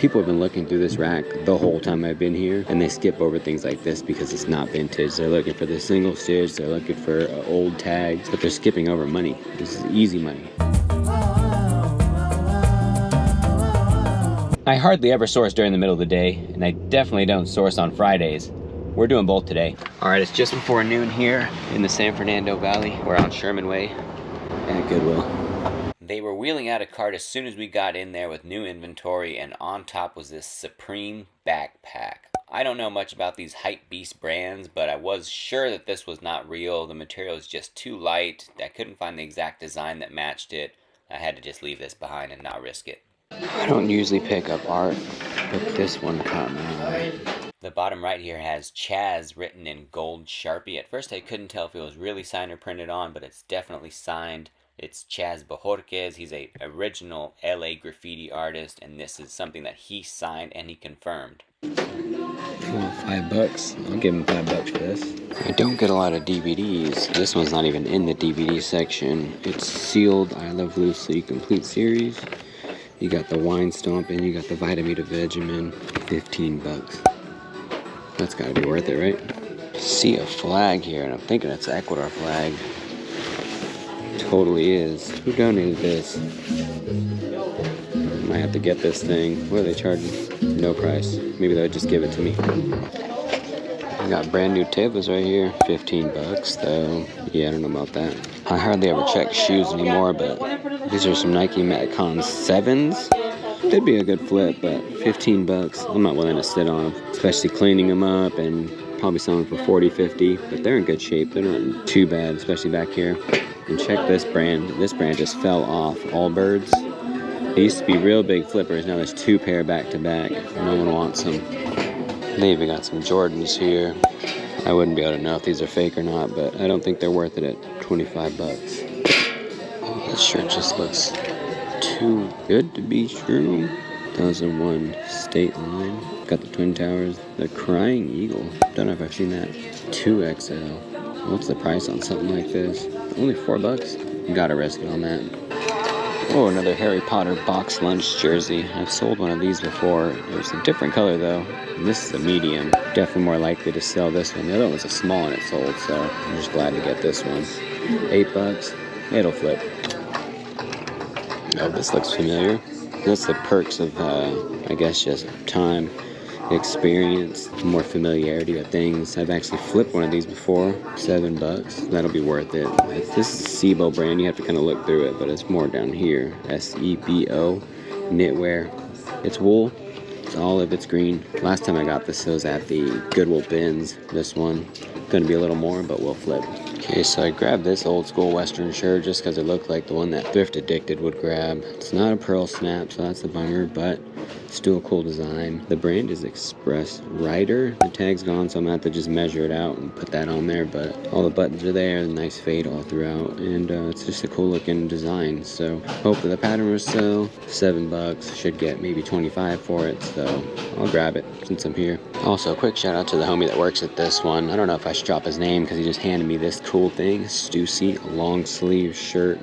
People have been looking through this rack the whole time I've been here, and they skip over things like this because it's not vintage. They're looking for the single stitch, they're looking for old tags, but they're skipping over money. This is easy money. I hardly ever source during the middle of the day, and I definitely don't source on Fridays. We're doing both today. All right, it's just before noon here in the San Fernando Valley. We're on Sherman Way at Goodwill. They were wheeling out a cart as soon as we got in there with new inventory, and on top was this Supreme backpack. I don't know much about these hype beast brands, but I was sure that this was not real. The material is just too light. I couldn't find the exact design that matched it. I had to just leave this behind and not risk it. I don't usually pick up art, but this one caught my eye. The bottom right here has Chaz written in gold Sharpie. At first I couldn't tell if it was really signed or printed on, but it's definitely signed. It's Chaz Bojorquez. He's a original LA graffiti artist, and this is something that he signed and he confirmed. Oh, $5. I'll give him $5 for this. I don't get a lot of DVDs. This one's not even in the DVD section. It's sealed I Love Loosely Complete Series. You got the Wine Stompin', you got the Vitamita Vegemin, $15. That's gotta be worth it, right? See a flag here, and I'm thinking it's an Ecuador flag. Totally is. Who donated this? Might have to get this thing. What are they charging? No price. Maybe they'll just give it to me. I got brand new tables right here. $15 though. Yeah, I don't know about that. I hardly ever check shoes anymore, but these are some Nike Metcon 7s. They'd be a good flip, but $15. I'm not willing to sit on them, especially cleaning them up and probably selling for $40, $50, but they're in good shape. They're not too bad, especially back here. And check this brand. This brand just fell off. Allbirds. They used to be real big flippers. Now there's 2 pair back to back. No one wants them. They even got some Jordans here. I wouldn't be able to know if these are fake or not, but I don't think they're worth it at $25. Oh, this shirt just looks too good to be true. 2001 State Line. Got the Twin Towers. The Crying Eagle. Don't know if I've seen that. 2XL. What's the price on something like this? Only $4. You gotta risk it on that. Oh, another Harry Potter box lunch jersey. I've sold one of these before. It was a different color though. And this is a medium. Definitely more likely to sell this one. The other one was a small and it sold, so I'm just glad to get this one. $8. It'll flip. Oh, this looks familiar. That's the perks of, I guess, just time, experience, more familiarity with things. I've actually flipped one of these before. $7. That'll be worth it. This is Sebo brand. You have to kind of look through it, but it's more down here. SEBO knitwear. It's wool. It's olive. It's green. Last time I got this, it was at the Goodwill bins. This one gonna be a little more, but we'll flip. Okay, so I grabbed this old school Western shirt just because it looked like the one that Thrift Addicted would grab. It's not a pearl snap, so that's a bummer, but still a cool design. The brand is Express Rider. The tag's gone, so I'm gonna have to just measure it out and put that on there, but all the buttons are there, nice fade all throughout, and it's just a cool looking design. So hopefully the pattern will sell. $7, should get maybe 25 for it, so I'll grab it since I'm here. Also, a quick shout out to the homie that works at this one. I don't know if I should drop his name because he just handed me this cool thing. Stussy, a long sleeve shirt.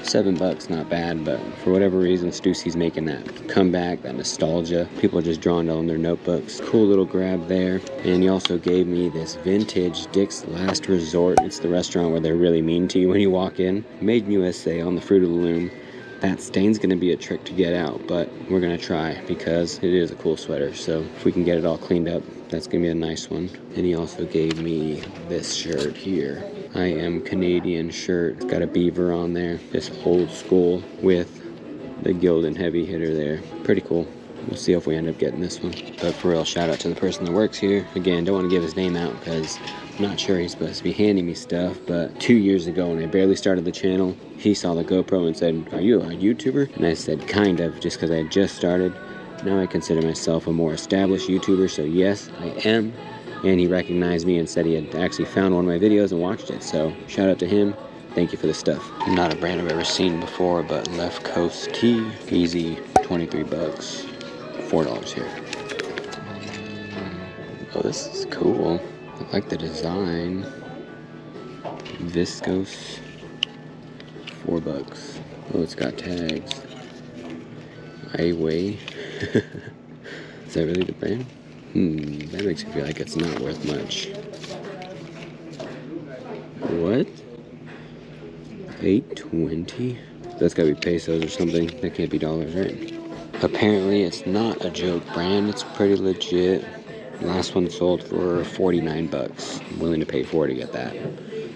$7, not bad, but for whatever reason, Stussy's making that comeback, that nostalgia. People are just drawing it on their notebooks. Cool little grab there. And he also gave me this vintage Dick's Last Resort. It's the restaurant where they're really mean to you when you walk in. Made in USA on the Fruit of the Loom. That stain's gonna be a trick to get out, but we're gonna try because it is a cool sweater. So if we can get it all cleaned up, that's gonna be a nice one. And he also gave me this shirt here. I Am Canadian shirt. It's got a beaver on there. This old school with the Gildan heavy hitter there. Pretty cool. We'll see if we end up getting this one. But for real, shout out to the person that works here. Again, don't want to give his name out because I'm not sure he's supposed to be handing me stuff. But 2 years ago when I barely started the channel, he saw the GoPro and said, "Are you a YouTuber?" And I said, kind of, just because I had just started. Now I consider myself a more established YouTuber, so yes, I am. And he recognized me and said he had actually found one of my videos and watched it. So shout out to him. Thank you for the stuff. Not a brand I've ever seen before, but Left Coast Tea. Easy, $23. $4 here. Oh, this is cool. I like the design. Viscose. $4. Oh, it's got tags. I weigh. Is that really the brand? That makes me feel like it's not worth much. What? 820? That's gotta be pesos or something. That can't be dollars, right? Apparently it's not a joke brand. It's pretty legit. Last one sold for 49 bucks. I'm willing to pay 40 to get that.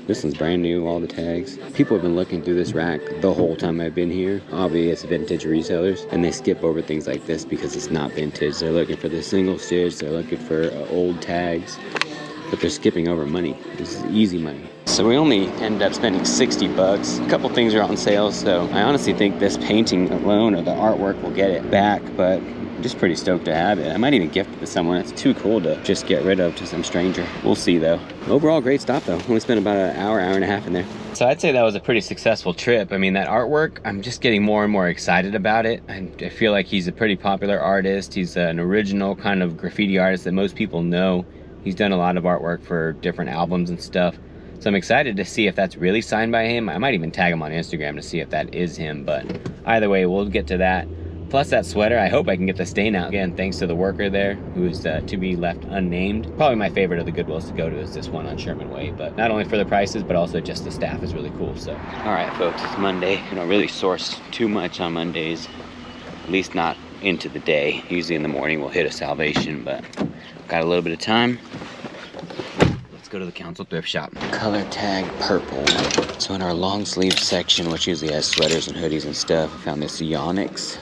This one's brand new, all the tags. People have been looking through this rack the whole time I've been here. Obviously, it's vintage resellers, and they skip over things like this because it's not vintage. They're looking for the single stitch, they're looking for old tags, but they're skipping over money. This is easy money. So we only ended up spending 60 bucks. A couple things are on sale, so I honestly think this painting alone or the artwork will get it back, but I'm just pretty stoked to have it. I might even gift it to someone. It's too cool to just get rid of to some stranger. We'll see though. Overall, great stop though. Only spent about an hour and a half in there. So I'd say that was a pretty successful trip. I mean, that artwork, I'm just getting more and more excited about it. I feel like he's a pretty popular artist. He's an original kind of graffiti artist that most people know. He's done a lot of artwork for different albums and stuff. So I'm excited to see if that's really signed by him. I might even tag him on Instagram to see if that is him, but either way, we'll get to that. Plus that sweater, I hope I can get the stain out. Again, thanks to the worker there, who is to be left unnamed. Probably my favorite of the Goodwills to go to is this one on Sherman Way, but not only for the prices, but also just the staff is really cool, so. All right, folks, it's Monday. We don't really source too much on Mondays, at least not into the day. Usually in the morning we'll hit a salvation, but got a little bit of time. Go to the Council Thrift Shop. Color tag purple. So in our long sleeve section, which usually has sweaters and hoodies and stuff, I found this Yonex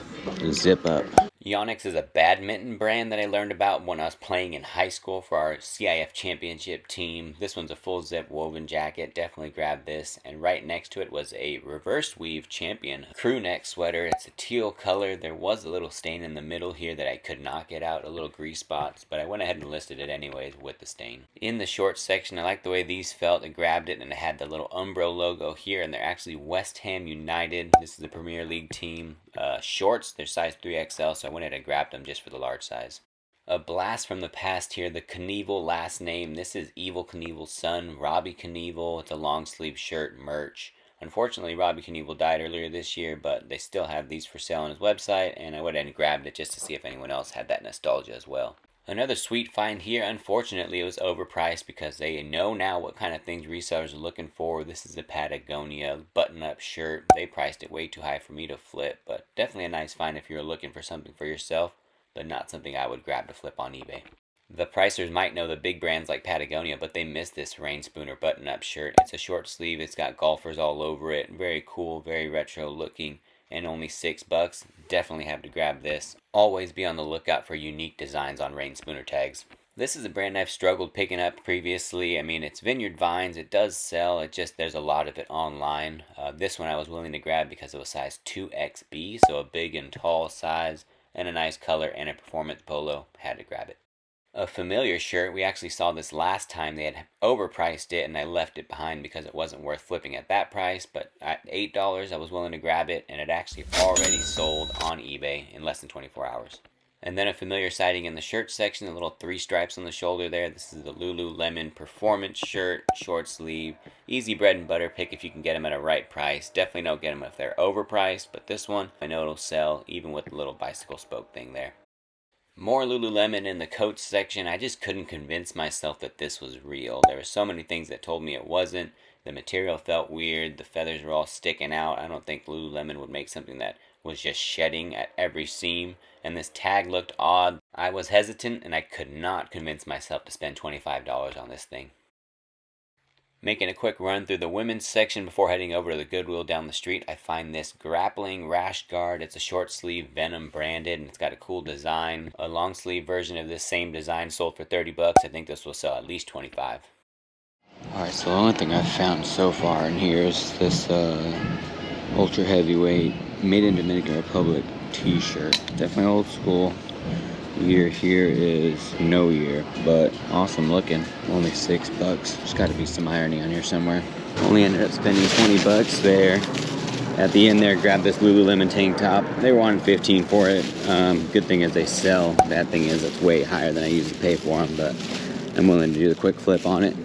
zip up. Yonex is a badminton brand that I learned about when I was playing in high school for our CIF championship team. This one's a full zip woven jacket. Definitely grabbed this. And right next to it was a reverse weave champion crew neck sweater. It's a teal color. There was a little stain in the middle here that I could not get out, a little grease spots, but I went ahead and listed it anyways with the stain. In the shorts section, I like the way these felt. I grabbed it and it had the little Umbro logo here, and they're actually West Ham United. This is the Premier League team. Shorts, they're size 3XL, so I went ahead and grabbed them just for the large size. A blast from the past here, the Knievel last name. This is Evel Knievel's son, Robbie Knievel. It's a long sleeve shirt merch. Unfortunately, Robbie Knievel died earlier this year, but they still have these for sale on his website, and I went ahead and grabbed it just to see if anyone else had that nostalgia as well. Another sweet find here. Unfortunately, it was overpriced because they know now what kind of things resellers are looking for. This is a Patagonia button-up shirt. They priced it way too high for me to flip, but definitely a nice find if you're looking for something for yourself, but not something I would grab to flip on eBay. The pricers might know the big brands like Patagonia, but they missed this Rain Spooner button-up shirt. It's a short sleeve. It's got golfers all over it. Very cool, very retro looking, and only $6. Definitely have to grab this. Always be on the lookout for unique designs on Rain Spooner tags. This is a brand I've struggled picking up previously. I mean, it's Vineyard Vines. It does sell. It just, there's a lot of it online. This one I was willing to grab because it was size 2XB, so a big and tall size, and a nice color and a performance polo. Had to grab it. A familiar shirt. We actually saw this last time. They had overpriced it and I left it behind because it wasn't worth flipping at that price, but at $8 I was willing to grab it, and it actually already sold on eBay in less than 24 hours. And then a familiar sighting in the shirt section, the little 3 stripes on the shoulder there. This is the Lululemon performance shirt, short sleeve, easy bread and butter pick if you can get them at a right price. Definitely don't get them if they're overpriced, but this one I know it'll sell even with the little bicycle spoke thing there. More Lululemon in the coats section. I just couldn't convince myself that this was real. There were so many things that told me it wasn't. The material felt weird. The feathers were all sticking out. I don't think Lululemon would make something that was just shedding at every seam. And this tag looked odd. I was hesitant and I could not convince myself to spend $25 on this thing. Making a quick run through the women's section before heading over to the Goodwill down the street, I find this grappling rash guard. It's a short sleeve Venom branded, and it's got a cool design. A long sleeve version of this same design sold for $30. I think this will sell at least $25. Alright, so the only thing I've found so far in here is this ultra heavyweight made in Dominican Republic t-shirt. Definitely old school. Year here is no year, but awesome looking. Only $6. There's got to be some irony on here somewhere. Only ended up spending $20 there. At the end there, grabbed this Lululemon tank top. They were wanting $15 for it. Good thing is they sell. Bad thing is it's way higher than I usually pay for them, but I'm willing to do the quick flip on it.